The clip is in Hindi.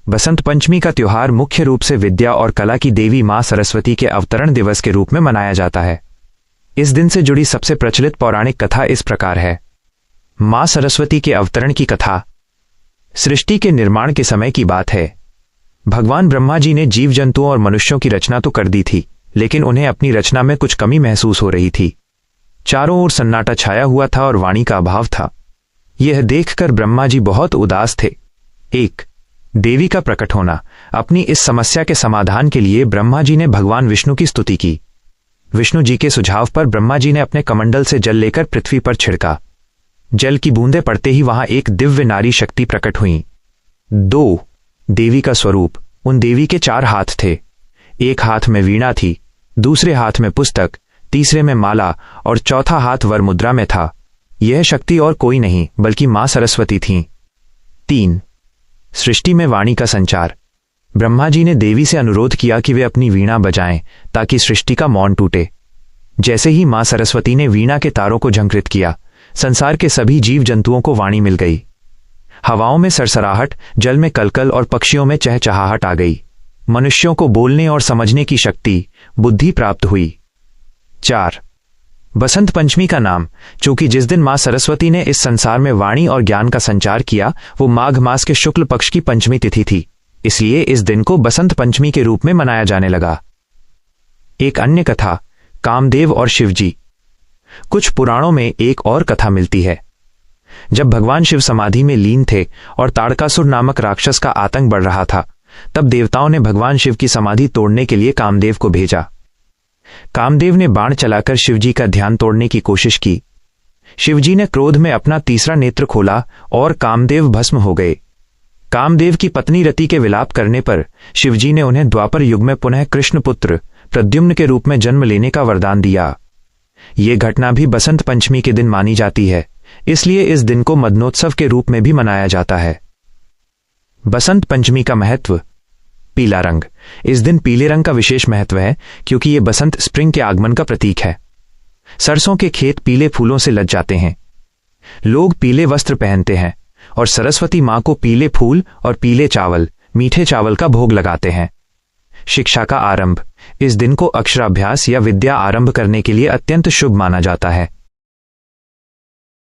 बसंत पंचमी का त्योहार मुख्य रूप से विद्या और कला की देवी मां सरस्वती के अवतरण दिवस के रूप में मनाया जाता है। इस दिन से जुड़ी सबसे प्रचलित पौराणिक कथा इस प्रकार है। मां सरस्वती के अवतरण की कथा सृष्टि के निर्माण के समय की बात है। भगवान ब्रह्मा जी ने जीव जंतुओं और मनुष्यों की रचना तो कर दी थी, लेकिन उन्हें अपनी रचना में कुछ कमी महसूस हो रही थी। चारों ओर सन्नाटा छाया हुआ था और वाणी का अभाव था। यह देखकर ब्रह्मा जी बहुत उदास थे। एक देवी का प्रकट होना। अपनी इस समस्या के समाधान के लिए ब्रह्मा जी ने भगवान विष्णु की स्तुति की। विष्णु जी के सुझाव पर ब्रह्मा जी ने अपने कमंडल से जल लेकर पृथ्वी पर छिड़का। जल की बूंदें पड़ते ही वहां एक दिव्य नारी शक्ति प्रकट हुई। 2 देवी का स्वरूप। उन देवी के 4 हाथ थे। एक हाथ में वीणा थी, दूसरे हाथ में पुस्तक, तीसरे में माला और चौथा हाथ वर मुद्रा में था। यह शक्ति और कोई नहीं बल्कि मां सरस्वती थीं। 3 सृष्टि में वाणी का संचार। ब्रह्मा जी ने देवी से अनुरोध किया कि वे अपनी वीणा बजाएं ताकि सृष्टि का मौन टूटे। जैसे ही मां सरस्वती ने वीणा के तारों को झंकृत किया, संसार के सभी जीव जंतुओं को वाणी मिल गई। हवाओं में सरसराहट, जल में कलकल और पक्षियों में चहचहाहट आ गई। मनुष्यों को बोलने और समझने की शक्ति, बुद्धि प्राप्त हुई। 4 बसंत पंचमी का नाम, चूंकि जिस दिन मां सरस्वती ने इस संसार में वाणी और ज्ञान का संचार किया वो माघ मास के शुक्ल पक्ष की पंचमी तिथि थी, इसलिए इस दिन को बसंत पंचमी के रूप में मनाया जाने लगा। एक अन्य कथा कामदेव और शिवजी। कुछ पुराणों में एक और कथा मिलती है। जब भगवान शिव समाधि में लीन थे और ताड़कासुर नामक राक्षस का आतंक बढ़ रहा था, तब देवताओं ने भगवान शिव की समाधि तोड़ने के लिए कामदेव को भेजा। कामदेव ने बाण चलाकर शिवजी का ध्यान तोड़ने की कोशिश की। शिवजी ने क्रोध में अपना तीसरा नेत्र खोला और कामदेव भस्म हो गए। कामदेव की पत्नी रति के विलाप करने पर शिवजी ने उन्हें द्वापर युग में पुनः कृष्ण पुत्र प्रद्युम्न के रूप में जन्म लेने का वरदान दिया। ये घटना भी बसंत पंचमी के दिन मानी जाती है, इसलिए इस दिन को मदनोत्सव के रूप में भी मनाया जाता है। बसंत पंचमी का महत्व। पीला रंग। इस दिन पीले रंग का विशेष महत्व है क्योंकि यह बसंत स्प्रिंग के आगमन का प्रतीक है। सरसों के खेत पीले फूलों से लद जाते हैं। लोग पीले वस्त्र पहनते हैं और सरस्वती मां को पीले फूल और पीले चावल, मीठे चावल का भोग लगाते हैं। शिक्षा का आरंभ। इस दिन को अक्षराभ्यास या विद्या आरंभ करने के लिए अत्यंत शुभ माना जाता है।